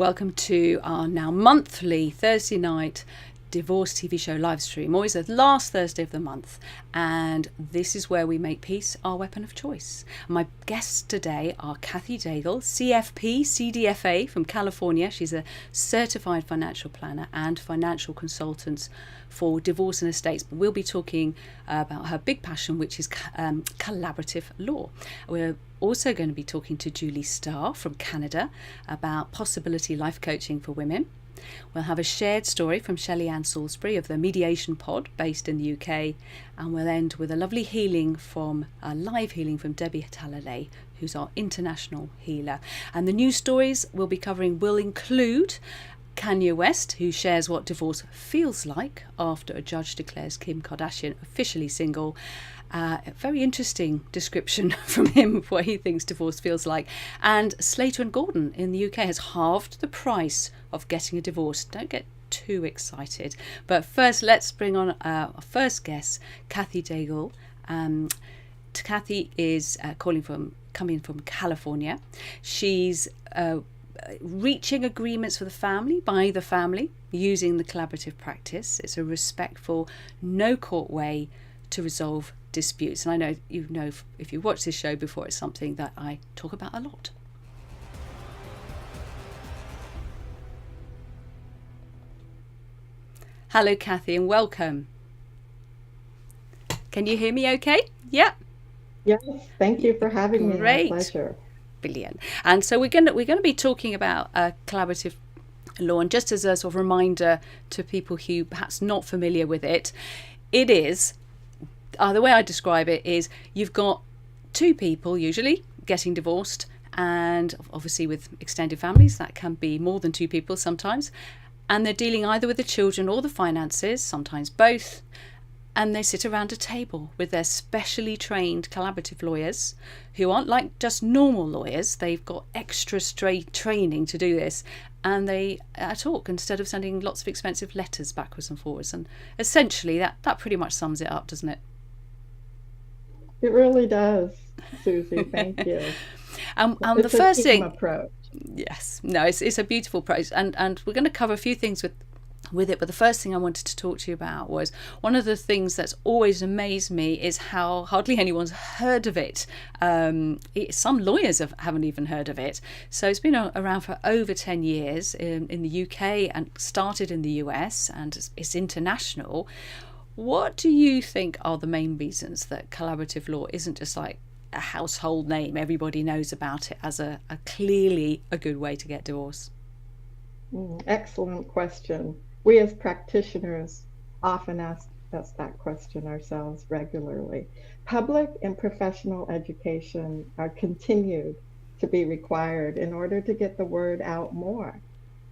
Welcome to our now monthly Thursday night divorce TV show live stream, always the last Thursday of the month. And this is where we make peace our weapon of choice. My guests today are Cathy Daigle, CFP, CDFA from California. She's a certified financial planner and financial consultant for divorce and estates. But we'll be talking about her big passion, which is collaborative law. We're also going to be talking to Julie Starr from Canada about possibility life coaching for women. We'll have a shared story from Shelley-Ann Salisbury of the Mediation Pod based in the UK, and we'll end with a lovely healing from live healing from Debbie Talalay, who's our international healer. And the news stories we'll be covering will include Kanye West, who shares what divorce feels like after a judge declares Kim Kardashian officially single. A very interesting description from him of what he thinks divorce feels like. And Slater Gordon in the UK has halved the price of getting a divorce. Don't get too excited. But first, let's bring on our first guest, Cathy Daigle. Cathy is coming from California. She's reaching agreements for the family, by the family, using the collaborative practice. It's a respectful, no court way to resolve disputes. And I know if you watch this show before, it's something that I talk about a lot. Hello, Cathy, and welcome. Can you hear me okay? Yeah. Yes, thank you for having me. Great. My pleasure. Brilliant. And so we're going to be talking about collaborative law, and just as a sort of reminder to people who perhaps not familiar with it, it is the way I describe it is you've got two people usually getting divorced, and obviously with extended families that can be more than two people sometimes, and they're dealing either with the children or the finances, sometimes both, and they sit around a table with their specially trained collaborative lawyers who aren't like just normal lawyers. They've got extra training to do this, and they talk instead of sending lots of expensive letters backwards and forwards. And essentially that pretty much sums it up, doesn't it? It really does, Susie. Thank you. And it's the first thing, approach. Yes, no, it's a beautiful approach, and we're going to cover a few things with it. But the first thing I wanted to talk to you about was one of the things that's always amazed me is how hardly anyone's heard of it. Some lawyers haven't even heard of it. So it's been around for over 10 years in the UK and started in the US, and it's international. What do you think are the main reasons that collaborative law isn't just like a household name? Everybody knows about it as a clearly a good way to get divorced. Excellent question. We as practitioners often ask us that question ourselves regularly. Public and professional education are continued to be required in order to get the word out more.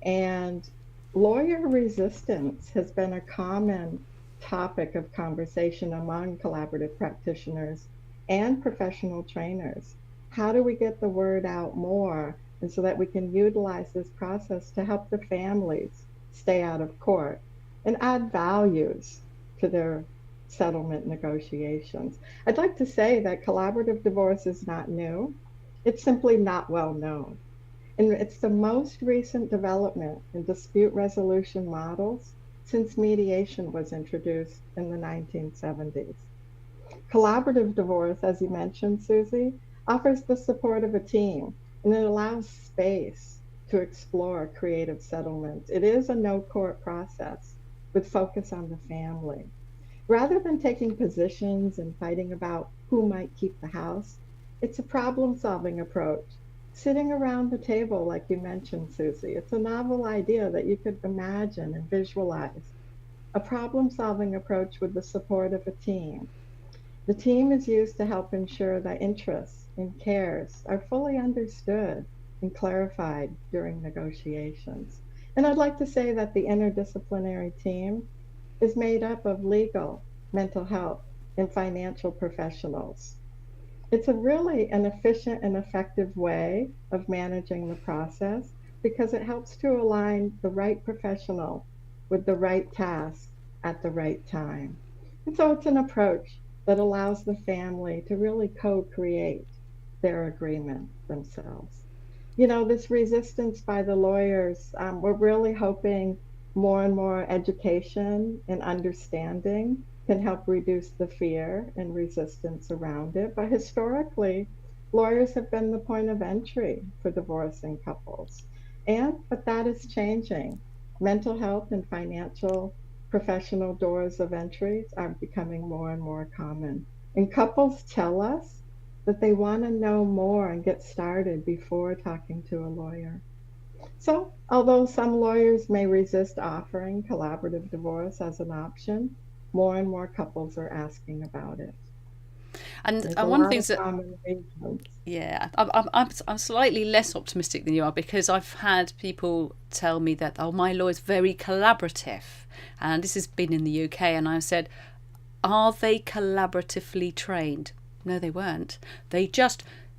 And lawyer resistance has been a common topic of conversation among collaborative practitioners and professional trainers. How do we get the word out more, and so that we can utilize this process to help the families stay out of court and add values to their settlement negotiations? I'd like to say that collaborative divorce is not new. It's simply not well known. And it's the most recent development in dispute resolution models since mediation was introduced in the 1970s. Collaborative divorce, as you mentioned, Susie, offers the support of a team, and it allows space to explore creative settlements. It is a no-court process with focus on the family. Rather than taking positions and fighting about who might keep the house, it's a problem-solving approach. Sitting around the table, like you mentioned, Susie, it's a novel idea that you could imagine and visualize. A problem-solving approach with the support of a team. The team is used to help ensure that interests and cares are fully understood and clarified during negotiations. And I'd like to say that the interdisciplinary team is made up of legal, mental health, and financial professionals. It's really an efficient and effective way of managing the process because it helps to align the right professional with the right task at the right time. And so it's an approach that allows the family to really co-create their agreement themselves. this resistance by the lawyers, we're really hoping more and more education and understanding can help reduce the fear and resistance around it. But historically, lawyers have been the point of entry for divorcing couples. But that is changing. Mental health and financial professional doors of entries are becoming more and more common. And couples tell us that they want to know more and get started before talking to a lawyer. So, although some lawyers may resist offering collaborative divorce as an option, more and more couples are asking about it. And There's a one of the lot things of that, common reasons. yeah, I'm slightly less optimistic than you are, because I've had people tell me that, oh, my law is very collaborative. And this has been in the UK. And I said, are they collaboratively trained? No, they weren't. They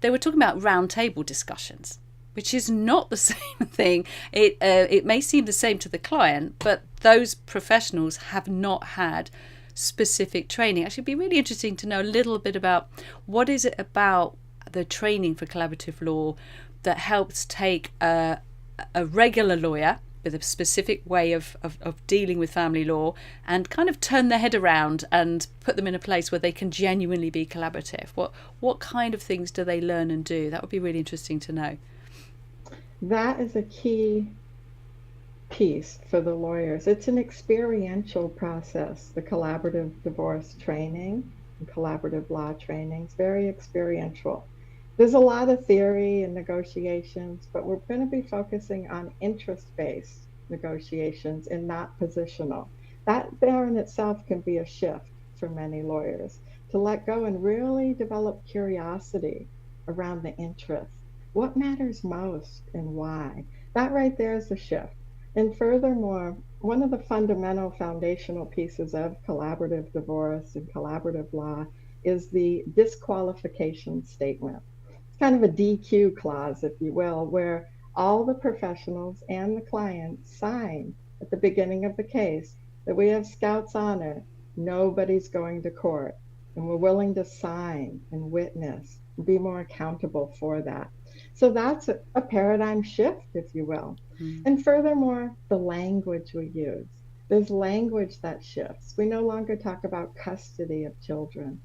were talking about round table discussions, which is not the same thing. It may seem the same to the client, but those professionals have not had specific training. Actually, it'd be really interesting to know a little bit about what is it about the training for collaborative law that helps take a regular lawyer with a specific way of dealing with family law and kind of turn their head around and put them in a place where they can genuinely be collaborative. What kind of things do they learn and do? That would be really interesting to know. That is a key piece for the lawyers. It's an experiential process, the collaborative divorce training and collaborative law training is very experiential. There's a lot of theory and negotiations, but we're going to be focusing on interest-based negotiations and not positional. That there in itself can be a shift for many lawyers to let go and really develop curiosity around the interest. What matters most and why? That right there is the shift. And furthermore, one of the fundamental foundational pieces of collaborative divorce and collaborative law is the disqualification statement. It's kind of a DQ clause, if you will, where all the professionals and the client sign at the beginning of the case that we have Scout's honor, nobody's going to court, and we're willing to sign and witness and be more accountable for that. So that's a paradigm shift, if you will. Mm. And furthermore, the language we use. There's language that shifts. We no longer talk about custody of children.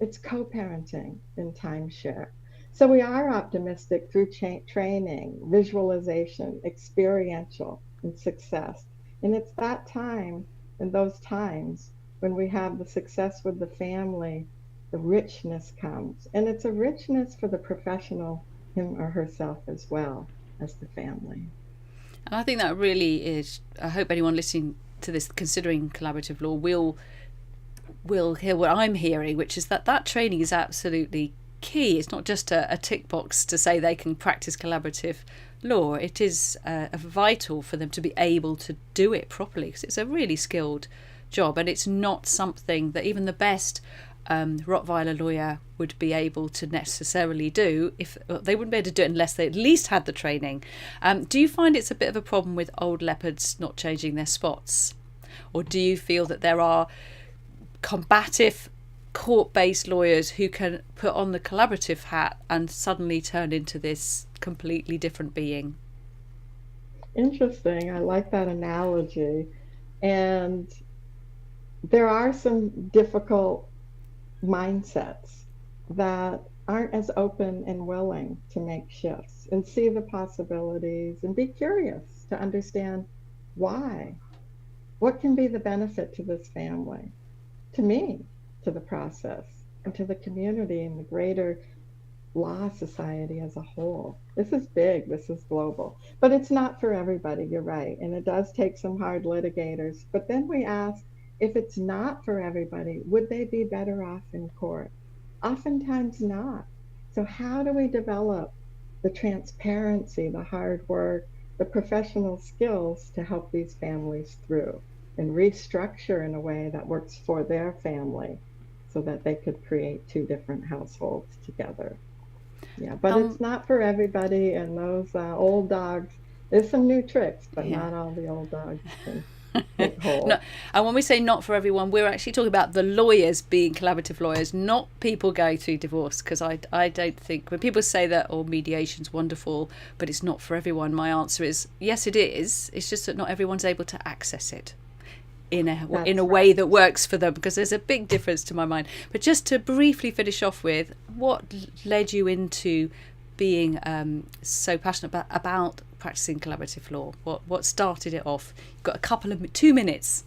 It's co-parenting and timeshare. So we are optimistic through training, visualization, experiential, and success. And it's that time and those times when we have the success with the family, the richness comes. And it's a richness for the professional, him or herself, as well as the family. And I think that really is. I hope anyone listening to this, considering collaborative law, will hear what I'm hearing, which is that training is absolutely key. It's not just a tick box to say they can practice collaborative law. It is vital for them to be able to do it properly, because it's a really skilled job, and it's not something that even the best Rottweiler lawyer would be able to necessarily do. If they wouldn't be able to do it unless they at least had the training. Do you find it's a bit of a problem with old leopards not changing their spots, or do you feel that there are combative court-based lawyers who can put on the collaborative hat and suddenly turn into this completely different being? Interesting. I like that analogy. And there are some difficult mindsets that aren't as open and willing to make shifts and see the possibilities and be curious to understand why. What can be the benefit to this family, to me, to the process, and to the community and the greater law society as a whole? This is big, this is global, but it's not for everybody, you're right. And it does take some hard litigators. But then we ask, if it's not for everybody, would they be better off in court? Oftentimes not. So, how do we develop the transparency, the hard work, the professional skills to help these families through and restructure in a way that works for their family so that they could create two different households together? Yeah, but it's not for everybody. And those old dogs, there's some new tricks, but Yeah. not all the old dogs can take hold. No, and when we say not for everyone, we're actually talking about the lawyers being collaborative lawyers, not people going through divorce. Because I don't think when people say that, oh, mediation's wonderful, but it's not for everyone, my answer is yes, it is. It's just that not everyone's able to access it in a way that works for them, because there's a big difference to my mind. But just to briefly finish off with, what led you into being so passionate about practicing collaborative law? What started it off? You've got 2 minutes.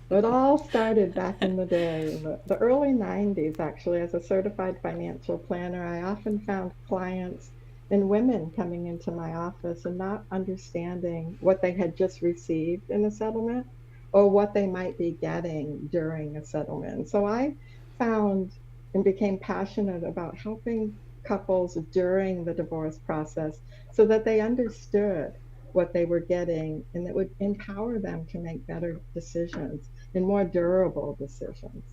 It all started back in the day, in the early 90s, actually. As a certified financial planner, I often found clients and women coming into my office and not understanding what they had just received in a settlement or what they might be getting during a settlement. So I found and became passionate about helping couples during the divorce process so that they understood what they were getting, and it would empower them to make better decisions and more durable decisions.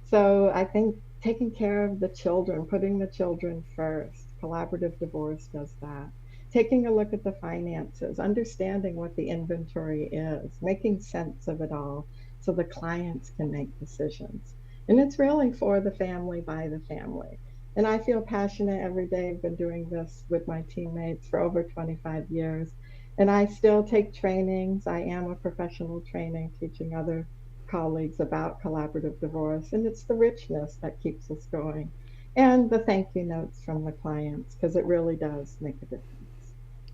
So I think taking care of the children, putting the children first, collaborative divorce does that. Taking a look at the finances, understanding what the inventory is, making sense of it all so the clients can make decisions. And it's really for the family, by the family. And I feel passionate every day. I've been doing this with my teammates for over 25 years. And I still take trainings. I am a professional trainer teaching other colleagues about collaborative divorce. And it's the richness that keeps us going. And the thank you notes from the clients, because it really does make a difference.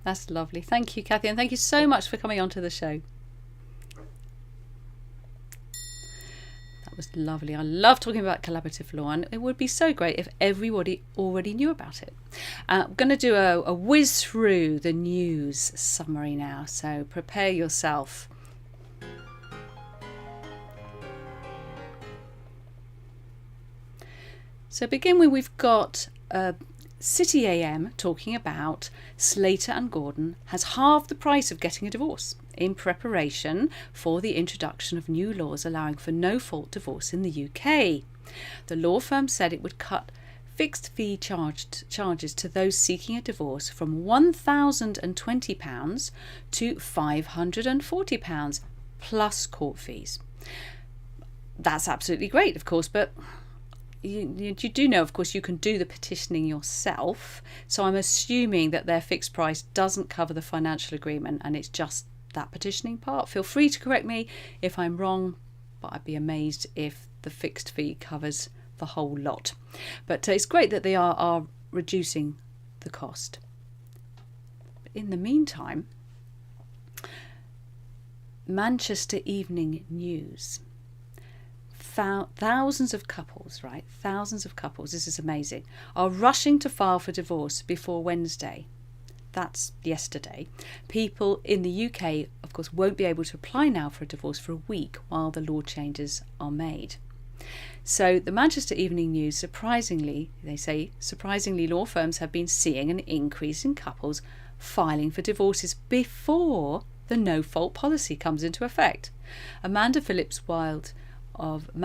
That's lovely. Thank you, Cathy. And thank you so much for coming onto the show. That was lovely. I love talking about collaborative law, and it would be so great if everybody already knew about it. I'm going to do a whiz through the news summary now, so prepare yourself. So begin with, we've got City AM talking about Slater and Gordon has halved the price of getting a divorce in preparation for the introduction of new laws allowing for no-fault divorce in the UK. The law firm said it would cut fixed fee charges to those seeking a divorce from £1,020 to £540 plus court fees. That's absolutely great, of course, but you do know, of course, you can do the petitioning yourself. So I'm assuming that their fixed price doesn't cover the financial agreement and it's just that petitioning part. Feel free to correct me if I'm wrong, but I'd be amazed if the fixed fee covers the whole lot. But it's great that they are reducing the cost. But in the meantime, Manchester Evening News. Thousands of couples, this is amazing, are rushing to file for divorce before Wednesday. That's yesterday. People in the UK, of course, won't be able to apply now for a divorce for a week while the law changes are made. So the Manchester Evening News, surprisingly, law firms have been seeing an increase in couples filing for divorces before the no-fault policy comes into effect. Amanda Phillips-Wild,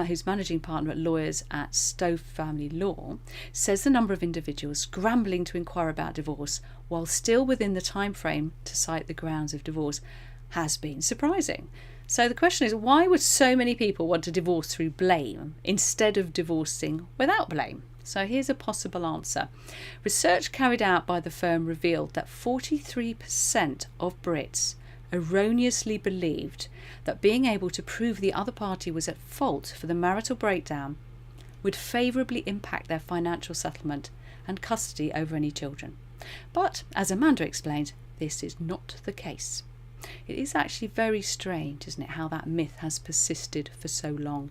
who's managing partner at lawyers at Stowe Family Law, says the number of individuals scrambling to inquire about divorce while still within the time frame to cite the grounds of divorce has been surprising. So the question is, why would so many people want to divorce through blame instead of divorcing without blame? So here's a possible answer. Research carried out by the firm revealed that 43% of Brits erroneously believed that being able to prove the other party was at fault for the marital breakdown would favourably impact their financial settlement and custody over any children. But, as Amanda explained, this is not the case. It is actually very strange, isn't it, how that myth has persisted for so long.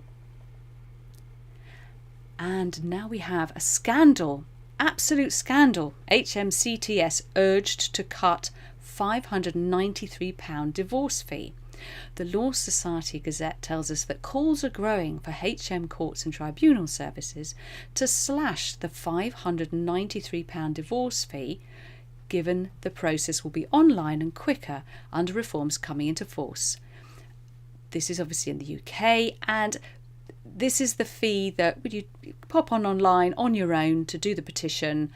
And now we have a scandal, absolute scandal. HMCTS urged to cut £593 divorce fee. The Law Society Gazette tells us that calls are growing for HM courts and tribunal services to slash the £593 divorce fee, given the process will be online and quicker under reforms coming into force. This is obviously in the UK, and this is the fee that when you pop online on your own to do the petition,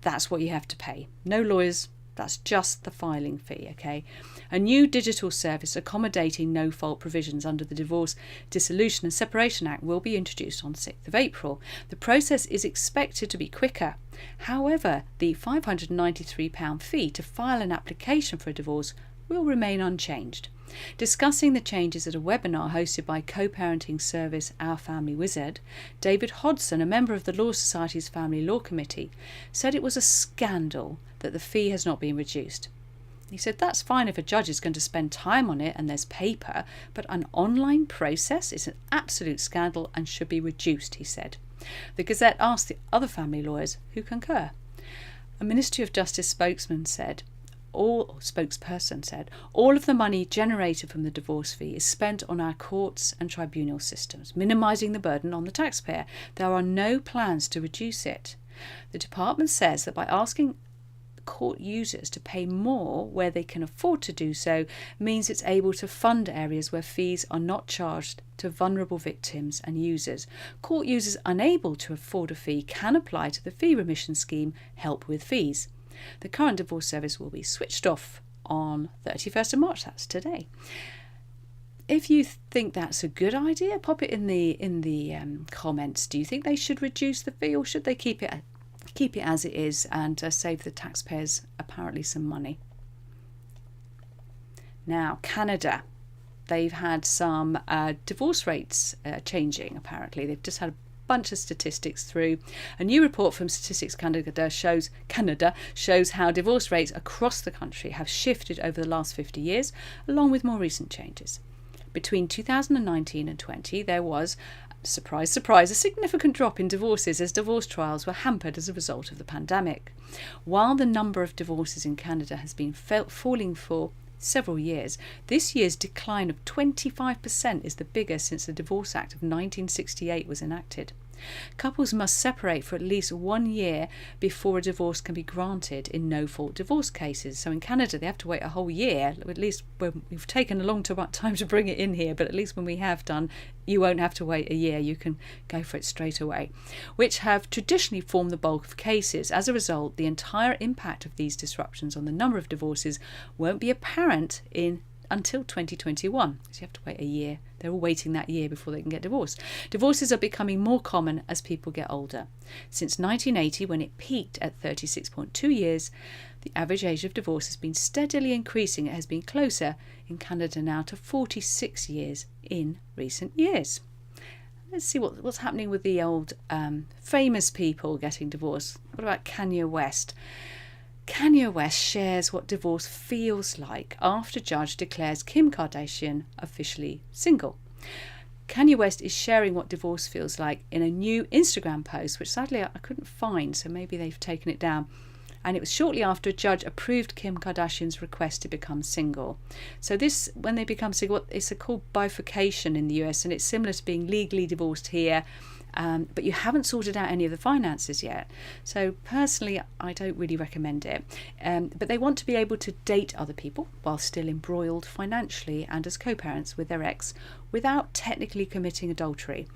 that's what you have to pay. No lawyers, That's just the filing fee, okay? A new digital service accommodating no-fault provisions under the Divorce, Dissolution and Separation Act will be introduced on 6th of April. The process is expected to be quicker. However, the £593 fee to file an application for a divorce will remain unchanged. Discussing the changes at a webinar hosted by co-parenting service Our Family Wizard, David Hodson, a member of the Law Society's Family Law Committee, said it was a scandal that the fee has not been reduced. He said that's fine if a judge is going to spend time on it and there's paper, but an online process is an absolute scandal and should be reduced, he said. The Gazette asked the other family lawyers who concur. A Ministry of Justice spokesperson said, all of the money generated from the divorce fee is spent on our courts and tribunal systems, minimising the burden on the taxpayer. There are no plans to reduce it. The department says that by asking court users to pay more where they can afford to do so means it's able to fund areas where fees are not charged to vulnerable victims and users. Court users unable to afford a fee can apply to the fee remission scheme Help with Fees. The current divorce service will be switched off on 31st of March, that's today. If you think that's a good idea, pop it in the comments. Do you think they should reduce the fee, or should they keep it as it is and save the taxpayers apparently some money? Now, Canada, they've had some divorce rates changing, apparently. They've just had a bunch of statistics through. A new report from Statistics Canada shows how divorce rates across the country have shifted over the last 50 years, along with more recent changes. Between 2019 and 20, there was, surprise, surprise, a significant drop in divorces as divorce trials were hampered as a result of the pandemic. While the number of divorces in Canada has been falling for several years, this year's decline of 25% is the biggest since the Divorce Act of 1968 was enacted. Couples must separate for at least 1 year before a divorce can be granted in no-fault divorce cases. So in Canada, they have to wait a whole year. At least we've taken a long time to bring it in here, but at least when we have done, you won't have to wait a year. You can go for it straight away, which have traditionally formed the bulk of cases. As a result, the entire impact of these disruptions on the number of divorces won't be apparent until 2021, so you have to wait a year. They're all waiting that year before they can get divorced. Divorces are becoming more common as people get older. Since 1980, when it peaked at 36.2 years, the average age of divorce has been steadily increasing. It has been closer in Canada now to 46 years in recent years. Let's see what's happening with the old famous people getting divorced. What about Kanye West? Kanye West shares what divorce feels like after judge declares Kim Kardashian officially single. Kanye West is sharing what divorce feels like in a new Instagram post, which sadly I couldn't find, so maybe they've taken it down. And it was shortly after a judge approved Kim Kardashian's request to become single. So this, when they become single, it's called bifurcation in the US, and it's similar to being legally divorced here. But you haven't sorted out any of the finances yet. So personally, I don't really recommend it. But they want to be able to date other people while still embroiled financially and as co-parents with their ex without technically committing adultery.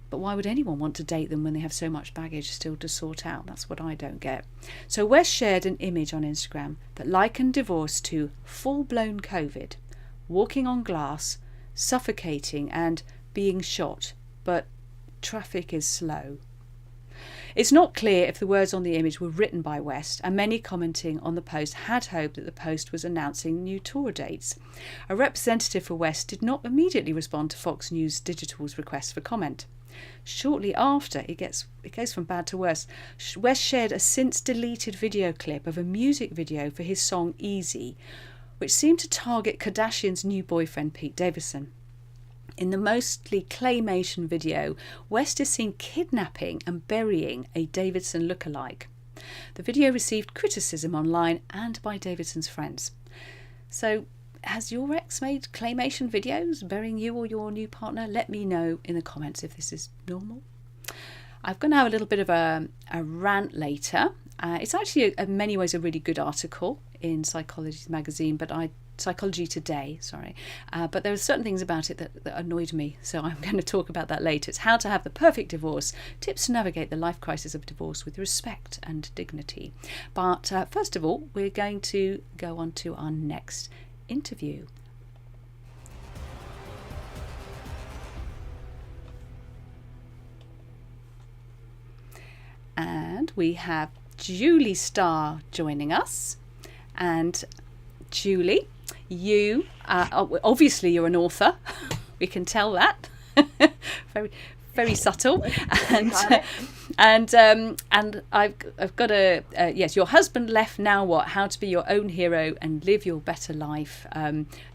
But why would anyone want to date them when they have so much baggage still to sort out? That's what I don't get. So West shared an image on Instagram that likened divorce to full-blown COVID, walking on glass, suffocating and being shot. But traffic is slow. It's not clear if the words on the image were written by West, and many commenting on the post had hoped that the post was announcing new tour dates. A representative for West did not immediately respond to Fox News Digital's request for comment. Shortly after, it goes from bad to worse. West shared a since-deleted video clip of a music video for his song Easy, which seemed to target Kardashian's new boyfriend Pete Davidson. In the mostly claymation video, West is seen kidnapping and burying a Davidson lookalike. The video received criticism online and by Davidson's friends. So, has your ex made claymation videos burying you or your new partner? Let me know in the comments if this is normal. I'm going to have a little bit of a rant later It's actually in many ways a really good article in Psychology Magazine, Psychology Today, sorry. But there were certain things about it that annoyed me, so I'm going to talk about that later. It's How to Have the Perfect Divorce, Tips to Navigate the Life Crisis of Divorce with Respect and Dignity. But first of all, we're going to go on to our next interview. And we have Julie Starr joining us. And Julie, you obviously you're an author. We can tell that. very, very subtle. And I've got a yes. Your husband left. Now what? How to be your own hero and live your better life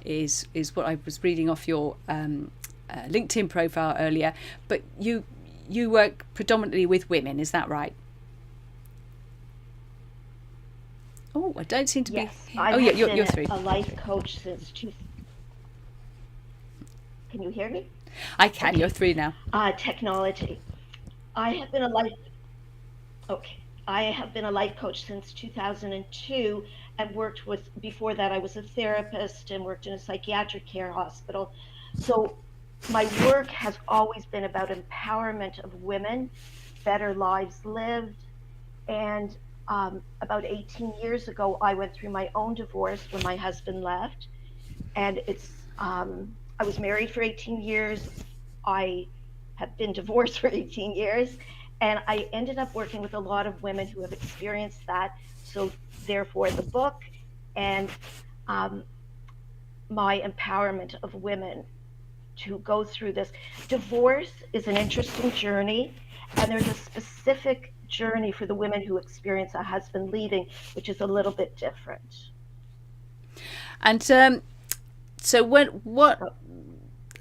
is what I was reading off your LinkedIn profile earlier. But you work predominantly with women, is that right? Oh, I don't seem to be. Oh, yeah, you're through. A life coach since Can you hear me? I can. Okay. You're through now. Technology. I have been a life coach since 2002, and worked with. Before that, I was a therapist and worked in a psychiatric care hospital. So my work has always been about empowerment of women, better lives lived, and about 18 years ago, I went through my own divorce when my husband left, and I was married for 18 years. I have been divorced for 18 years, and I ended up working with a lot of women who have experienced that. So therefore the book and my empowerment of women to go through this. Divorce is an interesting journey, and there's a specific journey for the women who experience a husband leaving, which is a little bit different. And so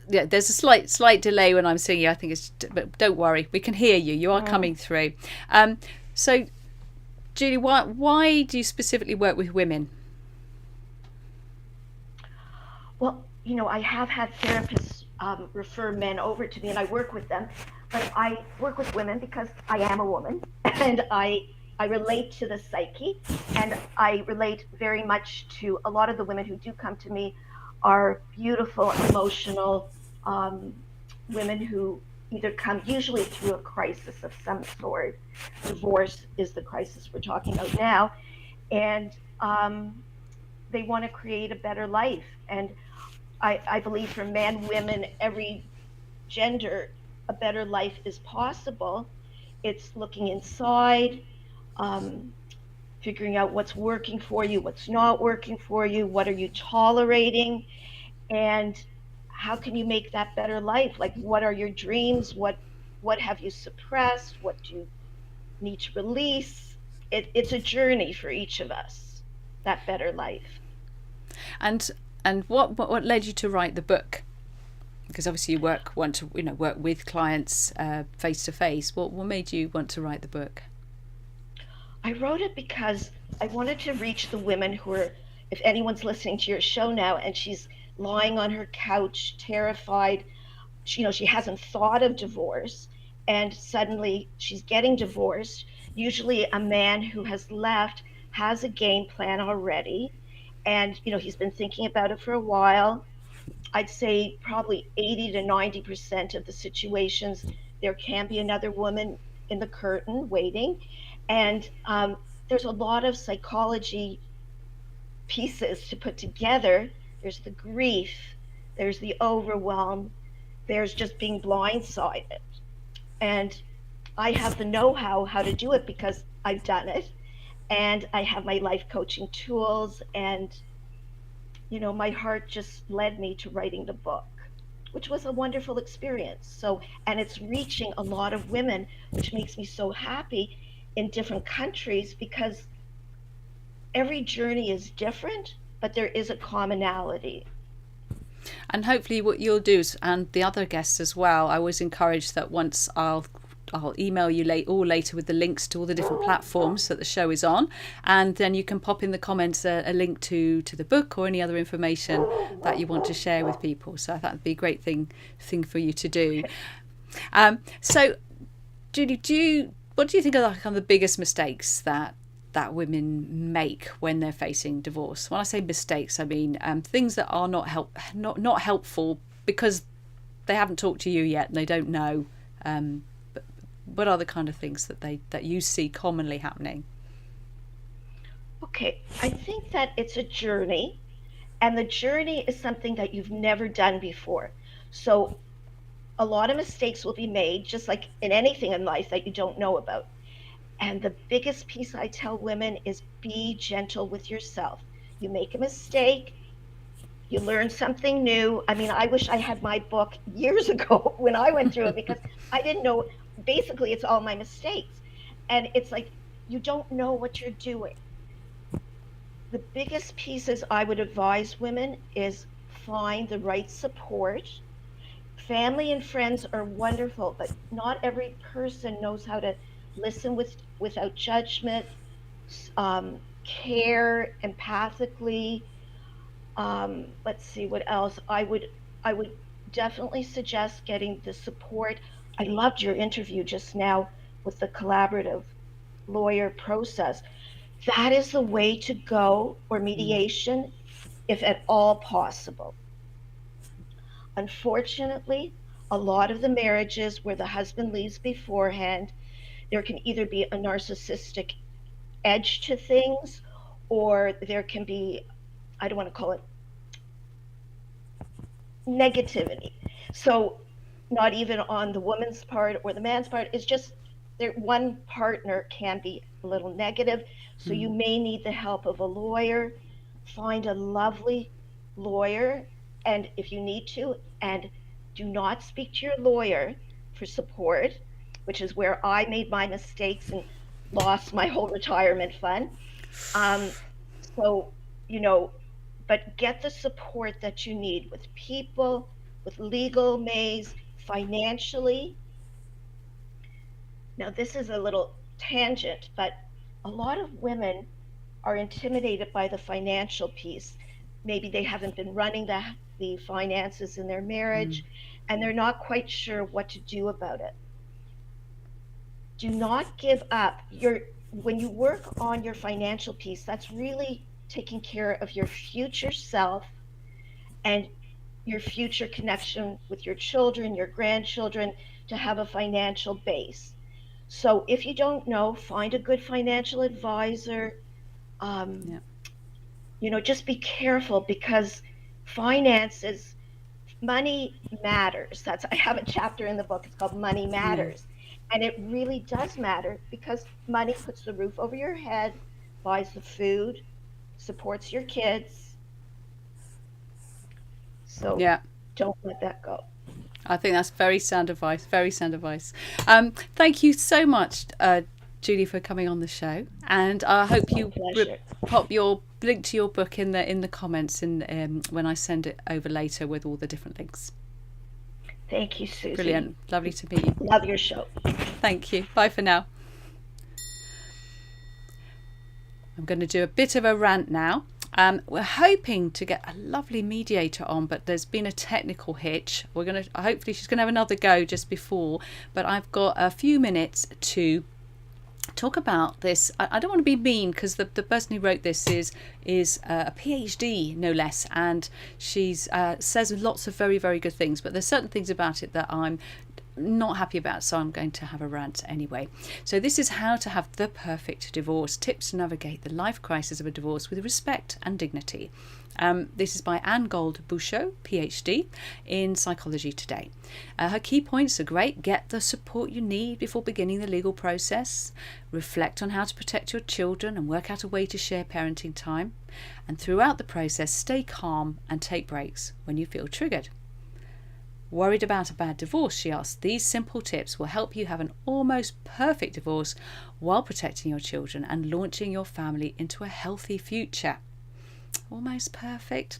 there's a slight delay when I'm singing. I think but don't worry, we can hear you. You are coming through. So Julie, why do you specifically work with women? Well, I have had therapists refer men over to me, and I work with them. But I work with women because I am a woman, and I relate to the psyche, and I relate very much to a lot of the women who do come to me are beautiful, emotional women who either come usually through a crisis of some sort. Divorce is the crisis we're talking about now, and they want to create a better life. And I believe for men, women, every gender, a better life is possible. It's looking inside, figuring out what's working for you, what's not working for you, what are you tolerating, and how can you make that better life? Like, what are your dreams? What have you suppressed? What do you need to release? It's a journey for each of us, that better life. And what led you to write the book? Because obviously you want to work with clients face to face. What made you want to write the book? I wrote it because I wanted to reach the women who are, if anyone's listening to your show now and she's lying on her couch, terrified, she hasn't thought of divorce, and suddenly she's getting divorced. Usually a man who has left has a game plan already, and he's been thinking about it for a while. I'd say probably 80 to 90% of the situations, there can be another woman in the curtain waiting. And there's a lot of psychology pieces to put together. There's the grief, there's the overwhelm, there's just being blindsided. And I have the know-how to do it because I've done it. And I have my life coaching tools, and my heart just led me to writing the book, which was a wonderful experience. So, and it's reaching a lot of women, which makes me so happy, in different countries, because every journey is different, but there is a commonality. And hopefully what you'll do is, and the other guests as well, I always encourage that once I'll email you later with the links to all the different platforms that the show is on, and then you can pop in the comments a link to the book or any other information that you want to share with people. So that would be a great thing for you to do. So Julie, what do you think are the biggest mistakes that that women make when they're facing divorce? When I say mistakes, I mean things that are not helpful because they haven't talked to you yet and they don't know. But what are the kind of things that you see commonly happening? Okay, I think that it's a journey, and the journey is something that you've never done before. So a lot of mistakes will be made, just like in anything in life that you don't know about. And the biggest piece I tell women is be gentle with yourself. You make a mistake, you learn something new. I mean, I wish I had my book years ago when I went through it, because I didn't know. Basically, it's all my mistakes. And it's like, you don't know what you're doing. The biggest pieces I would advise women is find the right support. Family and friends are wonderful, but not every person knows how to listen without judgment, care empathically. Let's see what else. I would definitely suggest getting the support. I loved your interview just now with the collaborative lawyer process. That is the way to go, or mediation, if at all possible. Unfortunately, a lot of the marriages where the husband leaves beforehand, there can either be a narcissistic edge to things, or there can be, I don't want to call it negativity. So, not even on the woman's part or the man's part, it's just there one partner can be a little negative. So you may need the help of a lawyer. Find a lovely lawyer, and if you need to, and do not speak to your lawyer for support, which is where I made my mistakes and lost my whole retirement fund. Um, so, you know, but get the support that you need with people, with legal maze, financially. Now, this is a little tangent, but a lot of women are intimidated by the financial piece. Maybe they haven't been running the finances in their marriage, and they're not quite sure what to do about it. Do not give up. When you work on your financial piece, that's really taking care of your future self and your future connection with your children, your grandchildren, to have a financial base. So if you don't know, find a good financial advisor. Yeah. Just be careful, because finances, money matters. I have a chapter in the book. It's called Money Yeah. Matters. And it really does matter, because money puts the roof over your head, buys the food, supports your kids. So Yeah. don't let that go. I think that's very sound advice. Very sound advice. Thank you so much, Julie, for coming on the show, and I hope you pop your link to your book in the comments when I send it over later with all the different links. Thank you, Susie. Brilliant. Lovely to meet you. Love your show. Thank you. Bye for now. I'm going to do a bit of a rant now. We're hoping to get a lovely mediator on, but there's been a technical hitch. Hopefully she's going to have another go just before, but I've got a few minutes to talk about this. I don't want to be mean, because the person who wrote this is a PhD, no less, and she's says lots of very, very good things, but there's certain things about it that I'm not happy about, so I'm going to have a rant anyway. So this is How to Have the Perfect Divorce, Tips to Navigate the Life Crisis of a Divorce with Respect and Dignity. This is by Anne Gold-Bouchot, PhD, in Psychology Today. Her key points are great. Get the support you need before beginning the legal process. Reflect on how to protect your children and work out a way to share parenting time. And throughout the process, stay calm and take breaks when you feel triggered. Worried about a bad divorce, she asks, these simple tips will help you have an almost perfect divorce while protecting your children and launching your family into a healthy future. Almost perfect.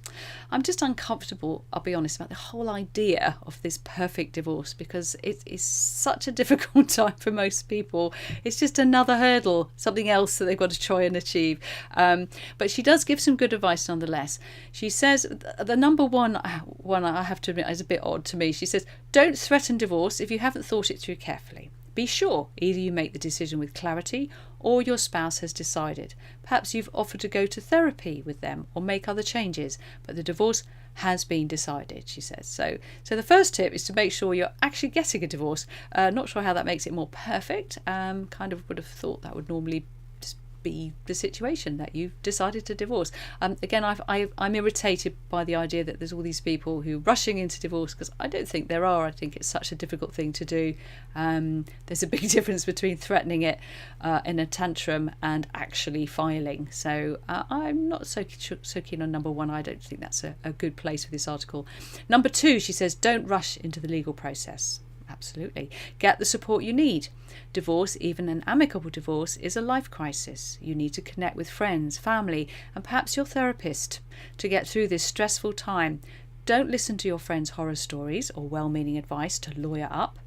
I'm just uncomfortable, I'll be honest, about the whole idea of this perfect divorce, because it is such a difficult time for most people. It's just another hurdle, something else that they've got to try and achieve. But she does give some good advice nonetheless. She says the number one I have to admit is a bit odd to me. She says, don't threaten divorce if you haven't thought it through carefully. Be sure either you make the decision with clarity or your spouse has decided. Perhaps you've offered to go to therapy with them or make other changes, but the divorce has been decided, she says. So the first tip is to make sure you're actually getting a divorce. Not sure how that makes it more perfect. Kind of would have thought that would normally just be the situation, that you've decided to divorce. Again, I'm irritated by the idea that there's all these people who are rushing into divorce, because I don't think there are. I think it's such a difficult thing to do. There's a big difference between threatening it in a tantrum and actually filing. So I'm not so keen on number one. I don't think that's a good place for this article. Number two, she says, don't rush into the legal process. Absolutely. Get the support you need. Divorce, even an amicable divorce, is a life crisis. You need to connect with friends, family, and perhaps your therapist to get through this stressful time. Don't listen to your friends' horror stories or well-meaning advice to lawyer up.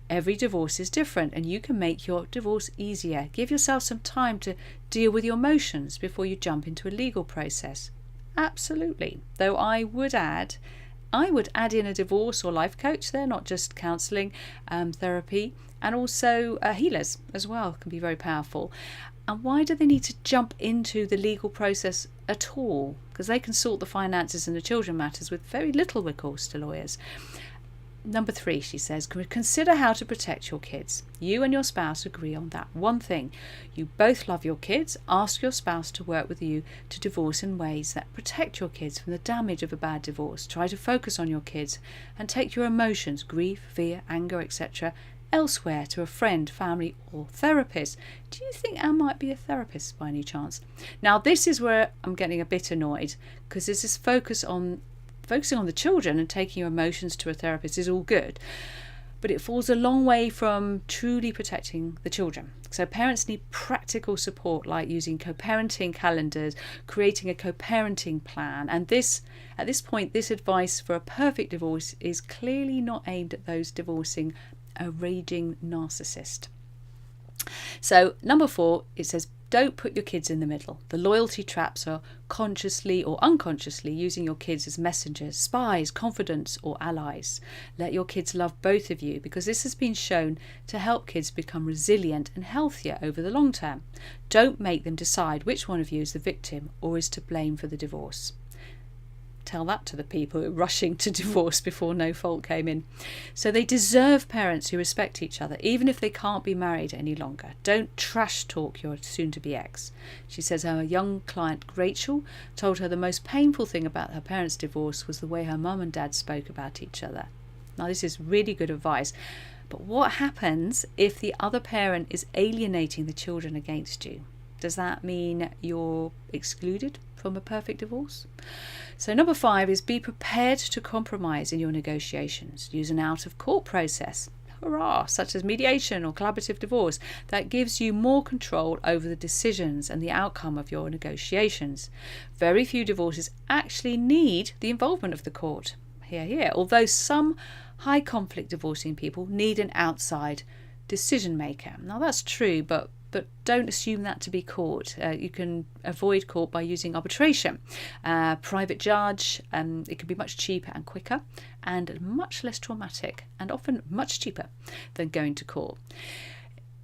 Every divorce is different, and you can make your divorce easier. Give yourself some time to deal with your emotions before you jump into a legal process. Absolutely. Though I would add in a divorce or life coach there, not just counselling, therapy, and also healers as well can be very powerful. And why do they need to jump into the legal process at all? Because they can sort the finances and the children matters with very little recourse to lawyers. Number three, she says, consider how to protect your kids. You and your spouse agree on that one thing. You both love your kids. Ask your spouse to work with you to divorce in ways that protect your kids from the damage of a bad divorce. Try to focus on your kids and take your emotions, grief, fear, anger, etc., elsewhere, to a friend, family, or therapist. Do you think Anne might be a therapist by any chance? Now, this is where I'm getting a bit annoyed, because there's this focusing on the children and taking your emotions to a therapist is all good, but it falls a long way from truly protecting the children. So parents need practical support, like using co-parenting calendars, creating a co-parenting plan. And at this point, this advice for a perfect divorce is clearly not aimed at those divorcing a raging narcissist. So number four, it says, don't put your kids in the middle. The loyalty traps are consciously or unconsciously using your kids as messengers, spies, confidants, or allies. Let your kids love both of you, because this has been shown to help kids become resilient and healthier over the long term. Don't make them decide which one of you is the victim or is to blame for the divorce. Tell that to the people who are rushing to divorce before no fault came in. So they deserve parents who respect each other, even if they can't be married any longer. Don't trash talk your soon-to-be ex. She says her young client Rachel told her the most painful thing about her parents' divorce was the way her mum and dad spoke about each other. Now, this is really good advice. But what happens if the other parent is alienating the children against you? Does that mean you're excluded from a perfect divorce? So number five is be prepared to compromise in your negotiations. Use an out-of-court process, hurrah, such as mediation or collaborative divorce, that gives you more control over the decisions and the outcome of your negotiations. Very few divorces actually need the involvement of the court. Hear, hear. Although some high-conflict divorcing people need an outside decision maker. Now that's true, but don't assume that to be court. You can avoid court by using arbitration. Private judge, it can be much cheaper and quicker and much less traumatic and often much cheaper than going to court.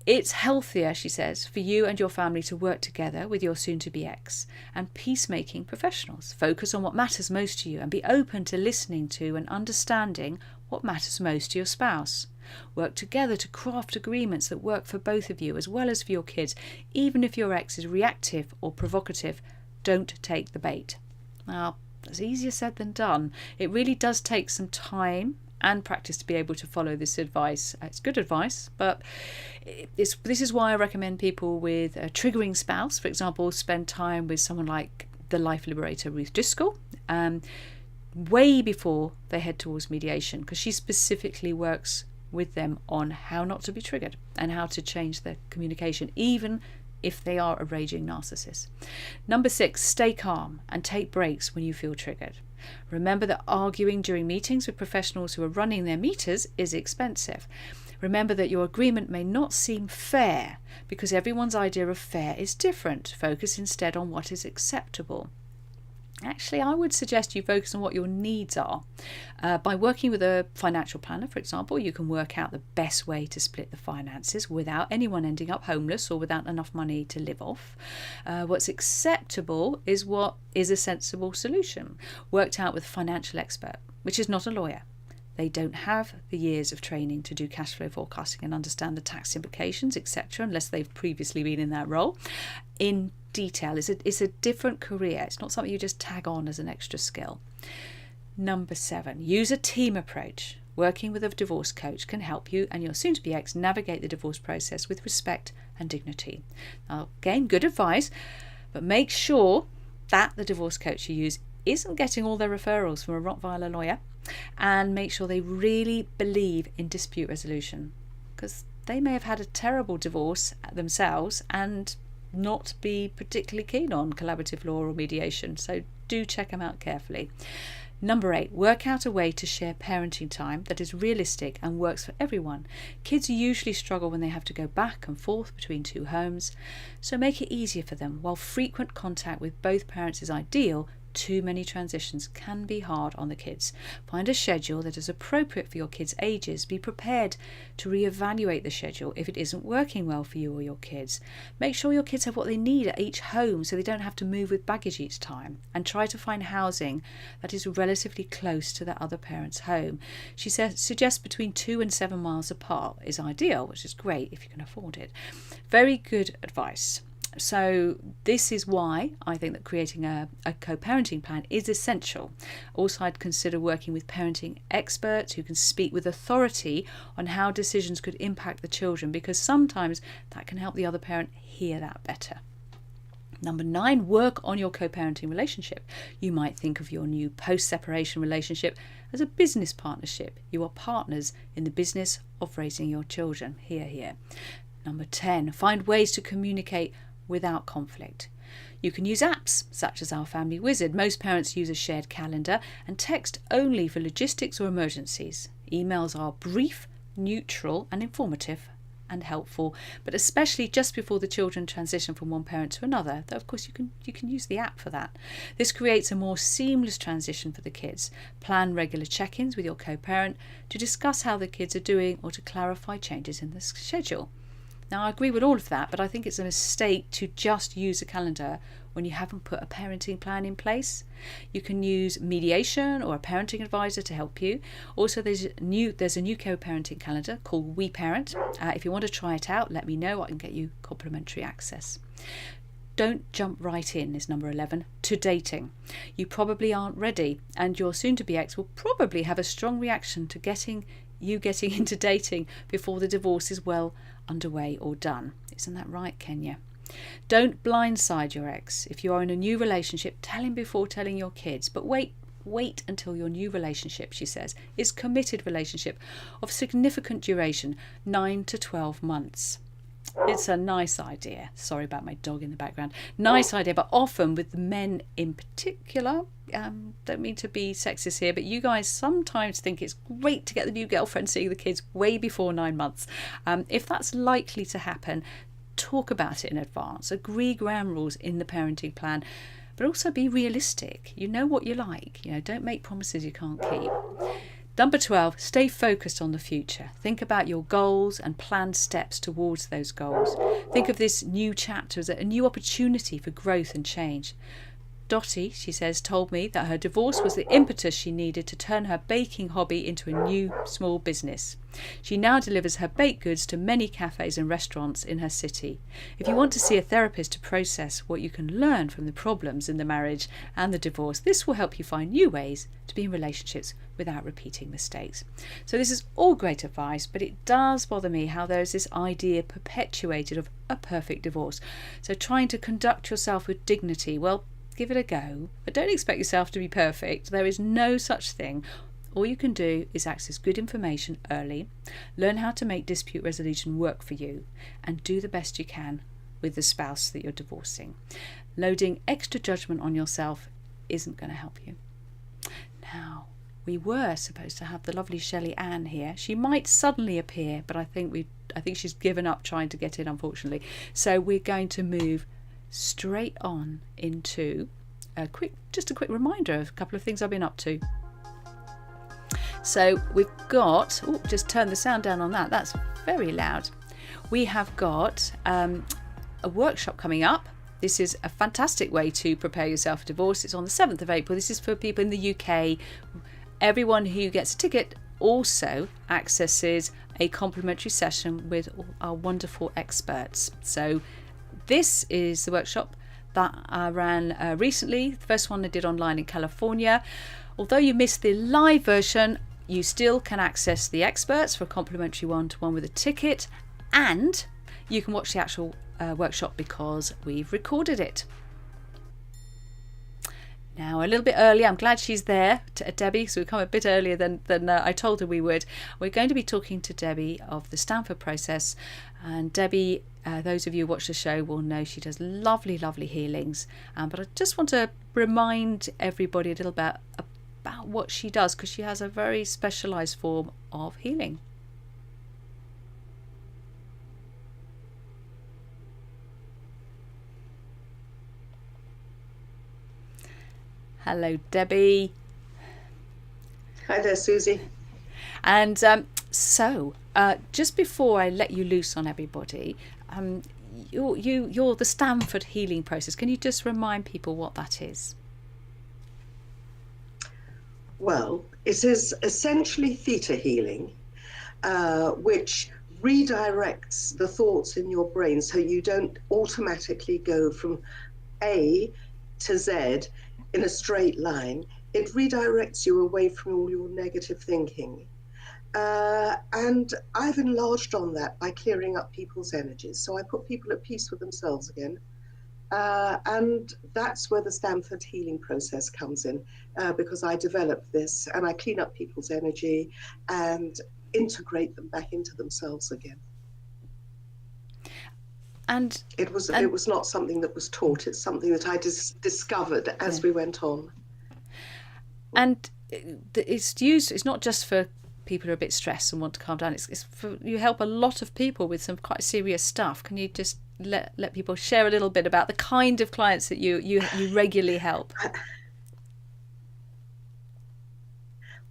It's healthier, she says, for you and your family to work together with your soon-to-be ex and peacemaking professionals. Focus on what matters most to you and be open to listening to and understanding what matters most to your spouse. Work together to craft agreements that work for both of you as well as for your kids. Even if your ex is reactive or provocative, don't take the bait. Now, that's easier said than done. It really does take some time and practice to be able to follow this advice. It's good advice, but this is why I recommend people with a triggering spouse, for example, spend time with someone like the life liberator Ruth Driscoll, way before they head towards mediation, because she specifically works with them on how not to be triggered and how to change their communication, even if they are a raging narcissist. Number 6, stay calm and take breaks when you feel triggered. Remember that arguing during meetings with professionals who are running their meters is expensive. Remember that your agreement may not seem fair because everyone's idea of fair is different. Focus instead on what is acceptable. Actually, I would suggest you focus on what your needs are. By working with a financial planner, for example, you can work out the best way to split the finances without anyone ending up homeless or without enough money to live off. What's acceptable is what is a sensible solution, worked out with a financial expert, which is not a lawyer. They don't have the years of training to do cash flow forecasting and understand the tax implications, etc., unless they've previously been in that role in detail. It's a different career. It's not something you just tag on as an extra skill. Number 7, use a team approach. Working with a divorce coach can help you and your soon-to-be ex navigate the divorce process with respect and dignity. Now, again, good advice, but make sure that the divorce coach you use isn't getting all their referrals from a Rottweiler lawyer, and make sure they really believe in dispute resolution, because they may have had a terrible divorce themselves and not be particularly keen on collaborative law or mediation. So do check them out carefully. Number 8, work out a way to share parenting time that is realistic and works for everyone. Kids usually struggle when they have to go back and forth between 2 homes, so make it easier for them. While frequent contact with both parents is ideal, too many transitions can be hard on the kids. Find a schedule that is appropriate for your kids' ages. Be prepared to reevaluate the schedule if it isn't working well for you or your kids. Make sure your kids have what they need at each home so they don't have to move with baggage each time, and try to find housing that is relatively close to the other parent's home. She suggests between 2 and 7 miles apart is ideal, which is great if you can afford it. Very good advice. So this is why I think that creating a co-parenting plan is essential. Also, I'd consider working with parenting experts who can speak with authority on how decisions could impact the children, because sometimes that can help the other parent hear that better. Number 9, work on your co-parenting relationship. You might think of your new post-separation relationship as a business partnership. You are partners in the business of raising your children. Hear, hear. Number 10, find ways to communicate without conflict. You can use apps such as Our Family Wizard. Most parents use a shared calendar, and text only for logistics or emergencies. Emails are brief, neutral and informative and helpful, but especially just before the children transition from one parent to another. Though of course you can use the app for that. This creates a more seamless transition for the kids. Plan regular check-ins with your co-parent to discuss how the kids are doing or to clarify changes in the schedule. Now, I agree with all of that, but I think it's a mistake to just use a calendar when you haven't put a parenting plan in place. You can use mediation or a parenting advisor to help you. Also, there's a new co-parenting calendar called We Parent. If you want to try it out, let me know. I can get you complimentary access. Don't jump right in is number 11, to dating. You probably aren't ready, and your soon-to-be ex will probably have a strong reaction to getting into dating before the divorce is well underway or done. Isn't that right, Kenya? Don't blindside your ex. If you are in a new relationship, tell him before telling your kids. But wait until your new relationship, she says, is committed relationship of significant duration, 9 to 12 months. It's a nice idea. Sorry about my dog in the background. Nice idea, but often with the men in particular, don't mean to be sexist here, but you guys sometimes think it's great to get the new girlfriend seeing the kids way before 9 months. If that's likely to happen, talk about it in advance. Agree ground rules in the parenting plan, but also be realistic. You know what you like. Don't make promises you can't keep. Number 12, stay focused on the future. Think about your goals and plan steps towards those goals. Think of this new chapter as a new opportunity for growth and change. Dottie, she says, told me that her divorce was the impetus she needed to turn her baking hobby into a new small business. She now delivers her baked goods to many cafes and restaurants in her city. If you want to see a therapist to process what you can learn from the problems in the marriage and the divorce, this will help you find new ways to be in relationships without repeating mistakes. So this is all great advice, but it does bother me how there is this idea perpetuated of a perfect divorce. So trying to conduct yourself with dignity, well, give it a go, but don't expect yourself to be perfect. There is no such thing. All you can do is access good information early, learn how to make dispute resolution work for you, and do the best you can with the spouse that you're divorcing. Loading extra judgment on yourself isn't going to help you. Now, we were supposed to have the lovely Shelley Ann here. She might suddenly appear, but I think she's given up trying to get in, unfortunately. So we're going to move straight on into a quick reminder of a couple of things I've been up to. So we've got, just turn the sound down on that. That's very loud. We have got a workshop coming up. This is a fantastic way to prepare yourself for divorce. It's on the 7th of April. This is for people in the UK. Everyone who gets a ticket also accesses a complimentary session with our wonderful experts. So this is the workshop that I ran recently. The first one I did online in California. Although you missed the live version, you still can access the experts for a complimentary one-to-one with a ticket, and you can watch the actual workshop because we've recorded it. Now, a little bit early, I'm glad she's there, Debbie, so we've come a bit earlier than I told her we would. We're going to be talking to Debbie of the Stanford process. And Debbie, those of you who watch the show will know she does lovely, lovely healings. But I just want to remind everybody a little bit about what she does, because she has a very specialised form of healing. Hello, Debbie. Hi there, Susie. And so, just before I let you loose on everybody, you're the Stanford healing process. Can you just remind people what that is? Well, it is essentially theta healing, which redirects the thoughts in your brain so you don't automatically go from A to Z in a straight line. It redirects you away from all your negative thinking. And I've enlarged on that by clearing up people's energies. So I put people at peace with themselves again. And that's where the Stanford healing process comes in, because I developed this and I clean up people's energy and integrate them back into themselves again. And it was not something that was taught. It's something that I discovered as we went on. And it's used. It's not just for people who are a bit stressed and want to calm down. It's for, you help a lot of people with some quite serious stuff. Can you just let people share a little bit about the kind of clients that you regularly help?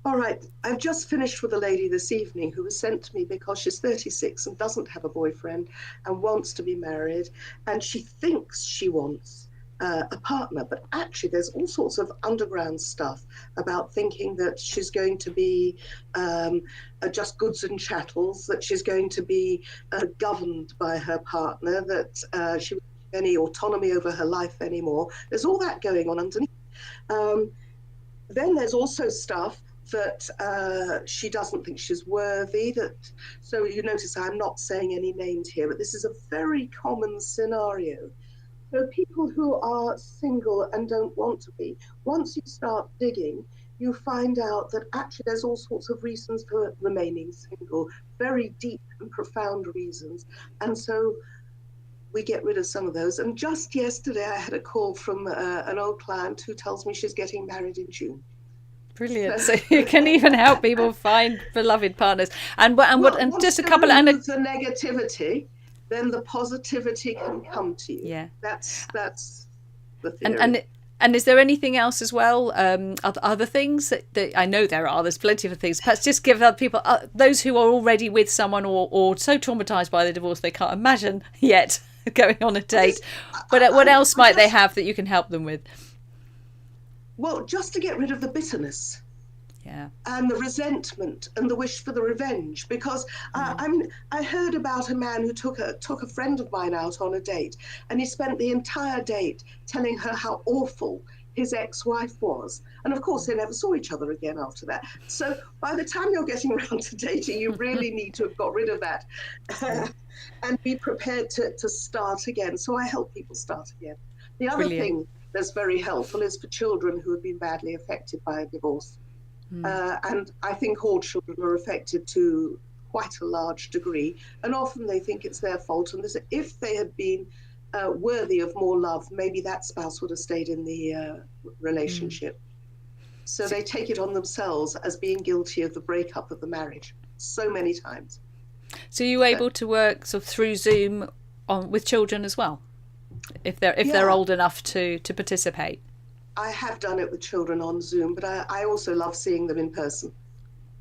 All right, I've just finished with a lady this evening who was sent to me because she's 36 and doesn't have a boyfriend and wants to be married, and she thinks she wants a partner, but actually there's all sorts of underground stuff about thinking that she's going to be just goods and chattels, that she's going to be governed by her partner, that she won't have any autonomy over her life anymore. There's all that going on underneath. Then there's also stuff that she doesn't think she's worthy. So you notice I'm not saying any names here, but this is a very common scenario. So people who are single and don't want to be, once you start digging, you find out that actually there's all sorts of reasons for remaining single, very deep and profound reasons. And so we get rid of some of those. And just yesterday I had a call from an old client who tells me she's getting married in June. Brilliant. So you can even help people find beloved partners. And just a couple and the negativity, then the positivity can come to you. Yeah. That's the theory. And is there anything else as well? Other things that I know there are. There's plenty of things. Perhaps just give other people, those who are already with someone or so traumatized by the divorce they can't imagine yet going on a date. But what else might they have that you can help them with? Well, just to get rid of the bitterness, and the resentment and the wish for the revenge. Because I heard about a man who took a friend of mine out on a date, and he spent the entire date telling her how awful his ex-wife was. And of course, they never saw each other again after that. So by the time you're getting around to dating, you really need to have got rid of that and be prepared to start again. So I help people start again. The other thing that's very helpful is for children who have been badly affected by a divorce. And I think all children are affected to quite a large degree, and often they think it's their fault. And if they had been worthy of more love, maybe that spouse would have stayed in the relationship. So they take it on themselves as being guilty of the breakup of the marriage so many times. So you able to work sort of through Zoom with children as well, if they're old enough to participate? I have done it with children on Zoom, but I also love seeing them in person.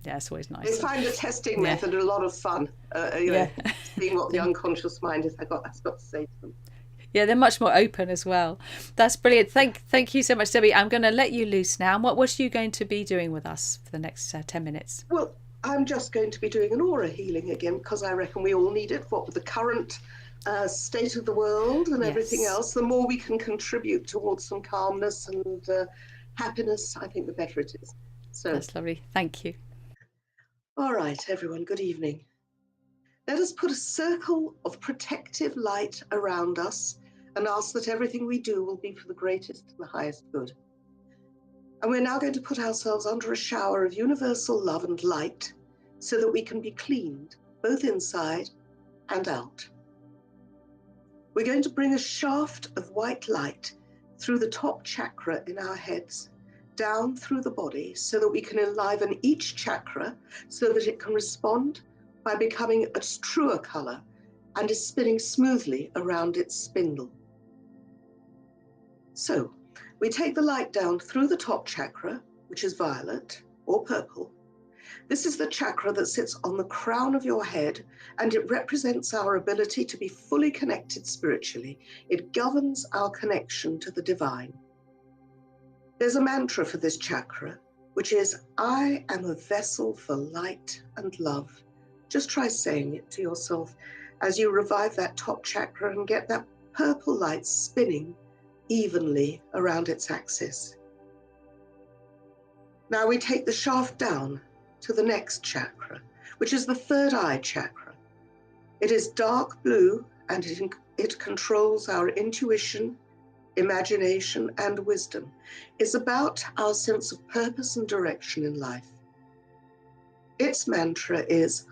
Yeah, it's always nice. They find the testing Yeah. method a lot of fun, Yeah. seeing what the unconscious mind has got to say to them. Yeah, they're much more open as well. That's brilliant. Thank you so much, Debbie. I'm going to let you loose now. And what are you going to be doing with us for the next 10 minutes? Well, I'm just going to be doing an aura healing again, because I reckon we all need it. What with the current state of the world and everything else, the more we can contribute towards some calmness and happiness, I think the better it is. So that's lovely. Thank you. All right, everyone, good evening. Let us put a circle of protective light around us and ask that everything we do will be for the greatest and the highest good. And we're now going to put ourselves under a shower of universal love and light so that we can be cleaned, both inside and out. We're going to bring a shaft of white light through the top chakra in our heads, down through the body, so that we can enliven each chakra so that it can respond by becoming a truer color and is spinning smoothly around its spindle. So we take the light down through the top chakra, which is violet or purple. This is the chakra that sits on the crown of your head, and it represents our ability to be fully connected spiritually. It governs our connection to the divine. There's a mantra for this chakra, which is, I am a vessel for light and love. Just try saying it to yourself as you revive that top chakra and get that purple light spinning evenly around its axis. Now we take the shaft down to the next chakra, which is the third eye chakra. It is dark blue, and it controls our intuition, imagination, and wisdom. It's about our sense of purpose and direction in life. Its mantra is,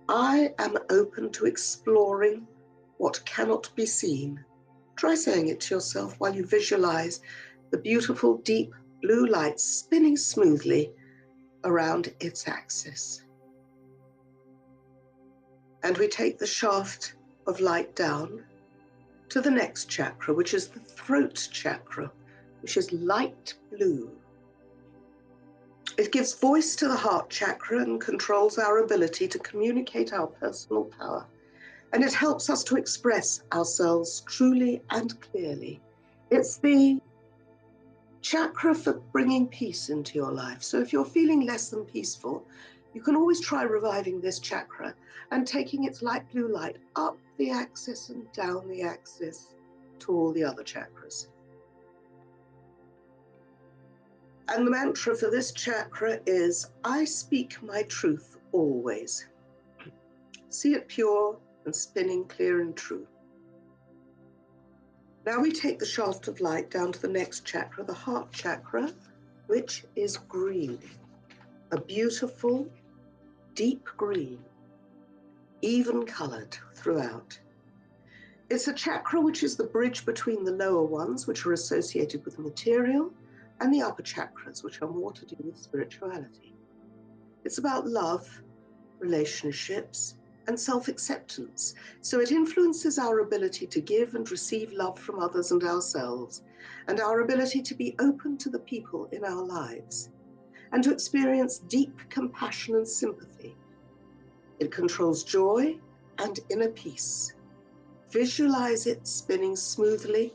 I am open to exploring what cannot be seen. Try saying it to yourself while you visualize the beautiful, deep blue light spinning smoothly around its axis. And we take the shaft of light down to the next chakra, which is the throat chakra, which is light blue. It gives voice to the heart chakra and controls our ability to communicate our personal power. And it helps us to express ourselves truly and clearly. It's the chakra for bringing peace into your life. So if you're feeling less than peaceful, you can always try reviving this chakra and taking its light blue light up the axis and down the axis to all the other chakras. And the mantra for this chakra is, I speak my truth always. See it pure and spinning clear and true. Now we take the shaft of light down to the next chakra, the heart chakra, which is green, a beautiful, deep green, even colored throughout. It's a chakra which is the bridge between the lower ones, which are associated with material, and the upper chakras, which are more to do with spirituality. It's about love, relationships, and self-acceptance. So it influences our ability to give and receive love from others and ourselves, and our ability to be open to the people in our lives, and to experience deep compassion and sympathy. It controls joy and inner peace. Visualize it spinning smoothly,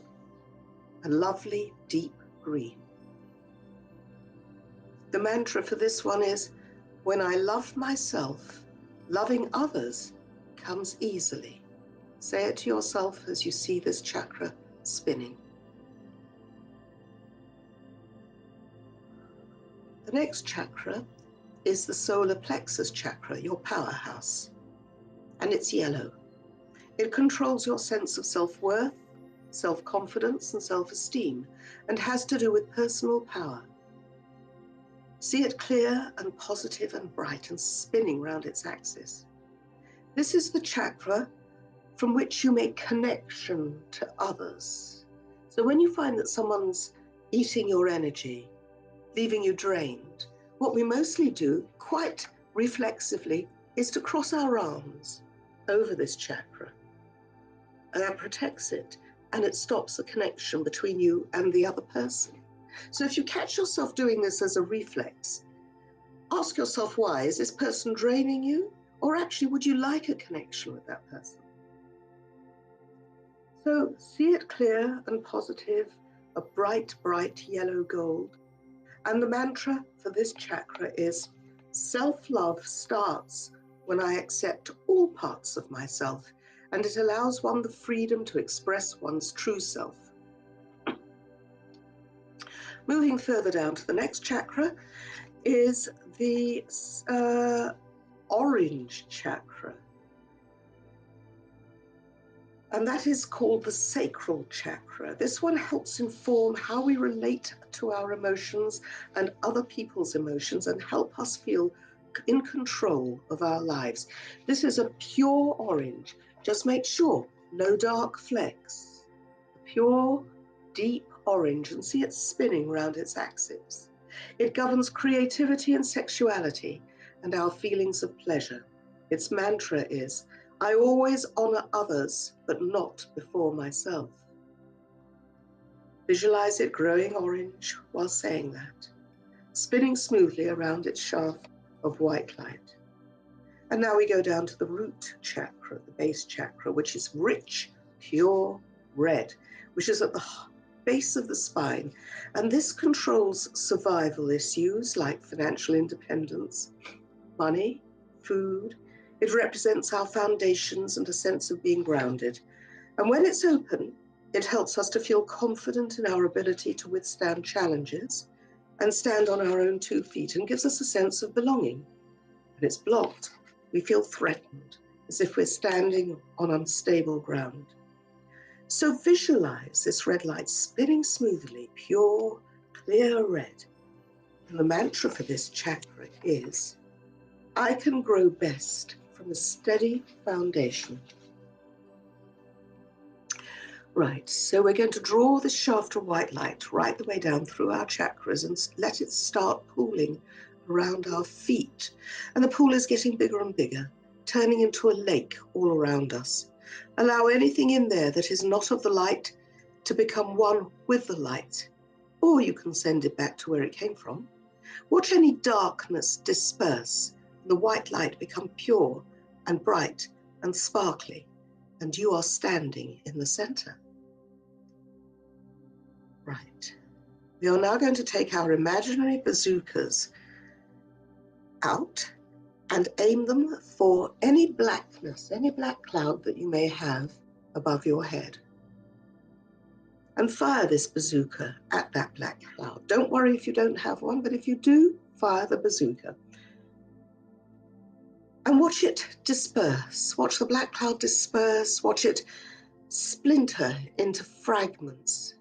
a lovely deep green. The mantra for this one is, when I love myself, loving others comes easily. Say it to yourself as you see this chakra spinning. The next chakra is the solar plexus chakra, your powerhouse, and it's yellow. It controls your sense of self-worth, self-confidence, and self-esteem, and has to do with personal power. See it clear and positive and bright and spinning round its axis. This is the chakra from which you make connection to others. So when you find that someone's eating your energy, leaving you drained, what we mostly do, quite reflexively, is to cross our arms over this chakra. And that protects it, and it stops the connection between you and the other person. So if you catch yourself doing this as a reflex, ask yourself why. Is this person draining you? Or actually, would you like a connection with that person? So see it clear and positive, a bright, bright yellow gold. And the mantra for this chakra is, self-love starts when I accept all parts of myself, and it allows one the freedom to express one's true self. Moving further down to the next chakra is the orange chakra. And that is called the sacral chakra. This one helps inform how we relate to our emotions and other people's emotions and help us feel in control of our lives. This is a pure orange. Just make sure, no dark flecks. A pure, deep orange, and see it spinning around its axis. It governs creativity and sexuality and our feelings of pleasure. Its mantra is, I always honor others, but not before myself. Visualize it growing orange while saying that, spinning smoothly around its shaft of white light. And now we go down to the root chakra, the base chakra, which is rich, pure red, which is at the base of the spine. And this controls survival issues like financial independence, money, food. It represents our foundations and a sense of being grounded. And when it's open, it helps us to feel confident in our ability to withstand challenges and stand on our own 2 feet, and gives us a sense of belonging. When it's blocked, we feel threatened, as if we're standing on unstable ground. So visualize this red light spinning smoothly, pure, clear red. And the mantra for this chakra is, I can grow best from a steady foundation. Right, so we're going to draw this shaft of white light right the way down through our chakras and let it start pooling around our feet. And the pool is getting bigger and bigger, turning into a lake all around us. Allow anything in there that is not of the light to become one with the light, or you can send it back to where it came from. Watch any darkness disperse, the white light become pure and bright and sparkly, and you are standing in the center. Right. We are now going to take our imaginary bazookas out and aim them for any blackness, any black cloud that you may have above your head. And fire this bazooka at that black cloud. Don't worry if you don't have one, but if you do, fire the bazooka. And watch it disperse. Watch the black cloud disperse. Watch it splinter into fragments.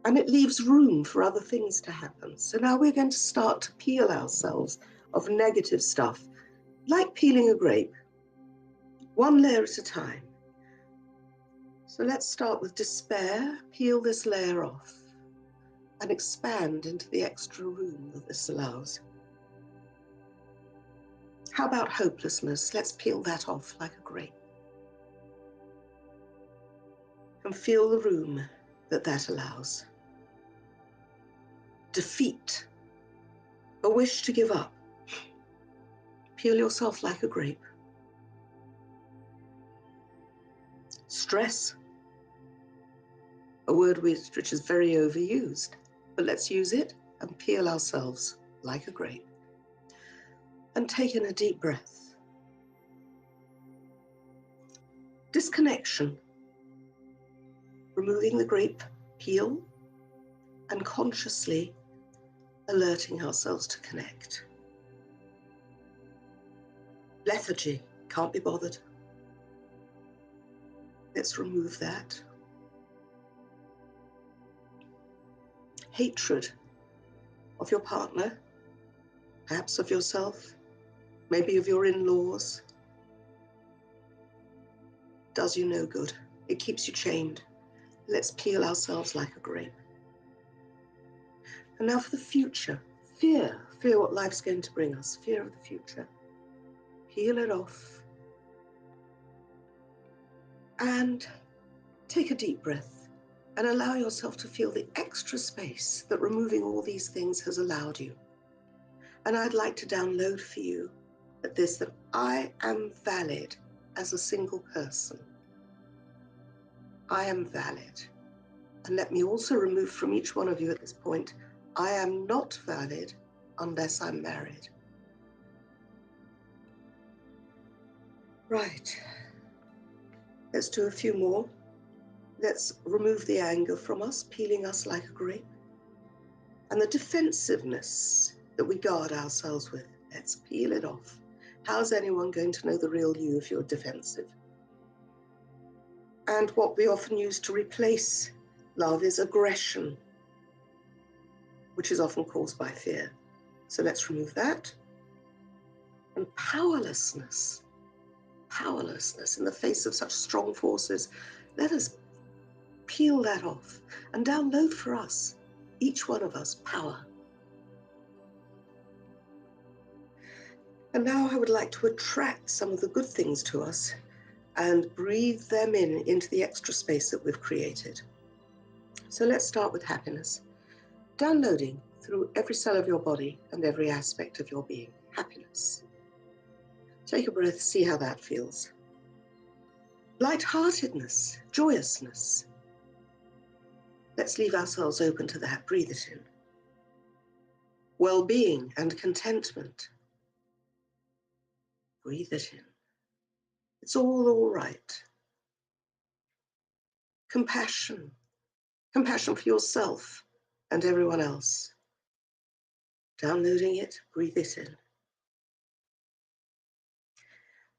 And it leaves room for other things to happen. So now we're going to start to peel ourselves of negative stuff, like peeling a grape, one layer at a time. So let's start with despair. Peel this layer off and expand into the extra room that this allows. How about hopelessness? Let's peel that off like a grape. And feel the room that that allows. Defeat, a wish to give up. Peel yourself like a grape. Stress, a word which is very overused, but let's use it and peel ourselves like a grape. And take in a deep breath. Disconnection, removing the grape peel and consciously alerting ourselves to connect. Lethargy, can't be bothered. Let's remove that. Hatred of your partner, perhaps of yourself, maybe of your in-laws, does you no good. It keeps you chained. Let's peel ourselves like a grape. And now for the future. Fear what life's going to bring us. Fear of the future. Peel it off. And take a deep breath. and allow yourself to feel the extra space that removing all these things has allowed you. And I'd like to download for you that I am valid as a single person. I am valid. And let me also remove from each one of you at this point, I am not valid unless I'm married. Right. Let's do a few more. Let's remove the anger from us, peeling us like a grape. And the defensiveness that we guard ourselves with, let's peel it off. How's anyone going to know the real you if you're defensive? And what we often use to replace love is aggression, which is often caused by fear. So let's remove that. And powerlessness in the face of such strong forces. Let us peel that off and download for us, each one of us, power. And now I would like to attract some of the good things to us and breathe them into the extra space that we've created. So let's start with happiness. Downloading through every cell of your body and every aspect of your being, happiness. Take a breath, see how that feels. Lightheartedness, joyousness. Let's leave ourselves open to that, breathe it in. Well-being and contentment. Breathe it in. It's all right. Compassion. Compassion for yourself and everyone else. Downloading it, breathe it in.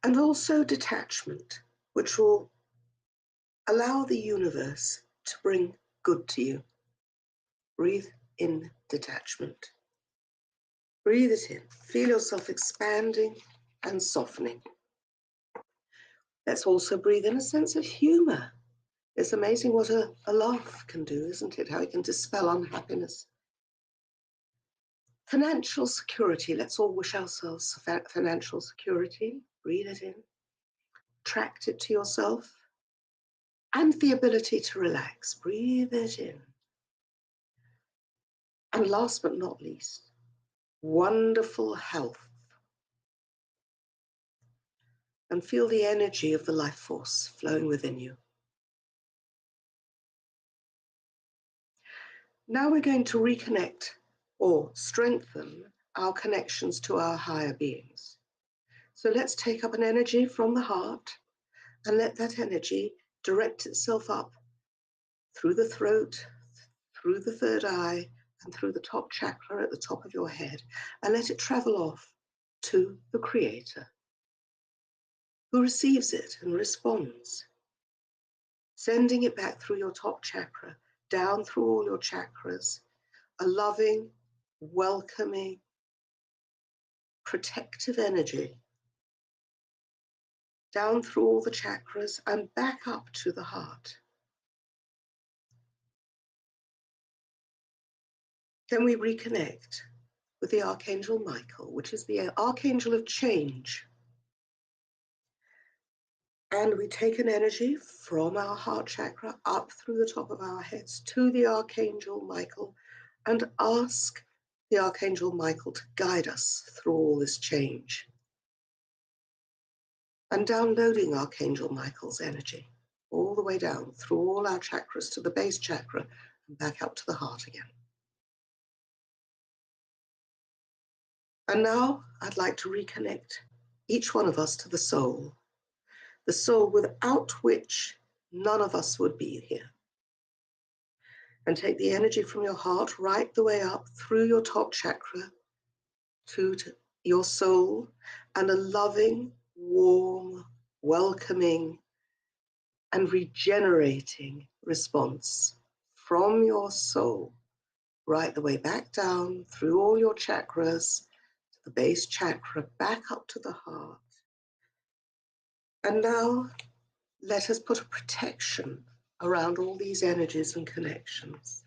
And also detachment, which will allow the universe to bring good to you. Breathe in detachment. Breathe it in. Feel yourself expanding and softening. Let's also breathe in a sense of humor. It's amazing what a laugh can do, isn't it? How it can dispel unhappiness. Financial security. Let's all wish ourselves financial security. Breathe it in. Attract it to yourself. And the ability to relax. Breathe it in. And last but not least, wonderful health. And feel the energy of the life force flowing within you. Now we're going to reconnect or strengthen our connections to our higher beings. So let's take up an energy from the heart and let that energy direct itself up through the throat, through the third eye, and through the top chakra at the top of your head, and let it travel off to the Creator, who receives it and responds, sending it back through your top chakra, down through all your chakras, a loving, welcoming, protective energy, down through all the chakras and back up to the heart. Then we reconnect with the Archangel Michael, which is the Archangel of Change. And we take an energy from our heart chakra up through the top of our heads to the Archangel Michael and ask the Archangel Michael to guide us through all this change. And downloading Archangel Michael's energy all the way down through all our chakras to the base chakra and back up to the heart again. And now I'd like to reconnect each one of us to the soul without which none of us would be here. And take the energy from your heart right the way up through your top chakra to your soul, and a loving, warm, welcoming, and regenerating response from your soul right the way back down through all your chakras to the base chakra, back up to the heart. And now let us put a protection around all these energies and connections.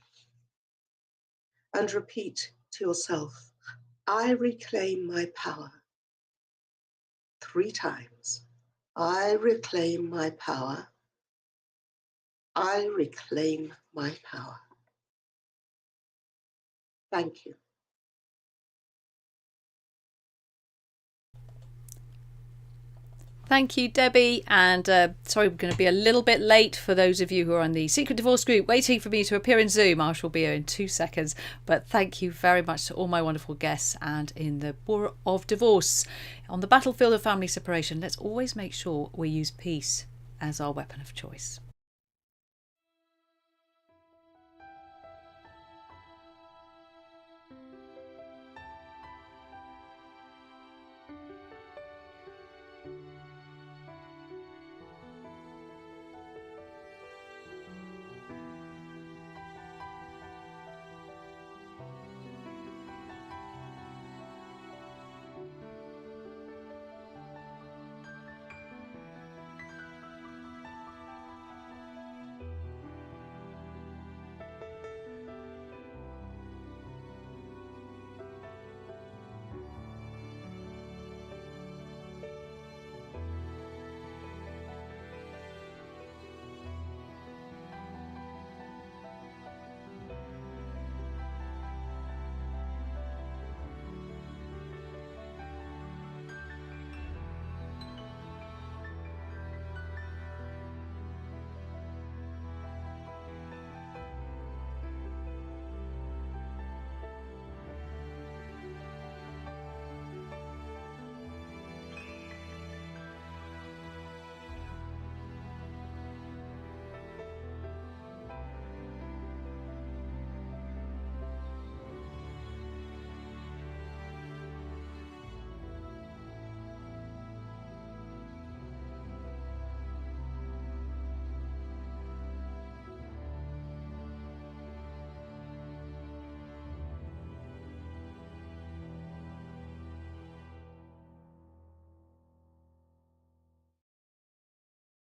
And repeat to yourself, I reclaim my power. 3 times. I reclaim my power. I reclaim my power. Thank you. Thank you, Debbie. And sorry, we're going to be a little bit late for those of you who are on the Secret Divorce group waiting for me to appear in Zoom. I shall be here in 2 seconds. But thank you very much to all my wonderful guests. And in the war of divorce, on the battlefield of family separation, let's always make sure we use peace as our weapon of choice.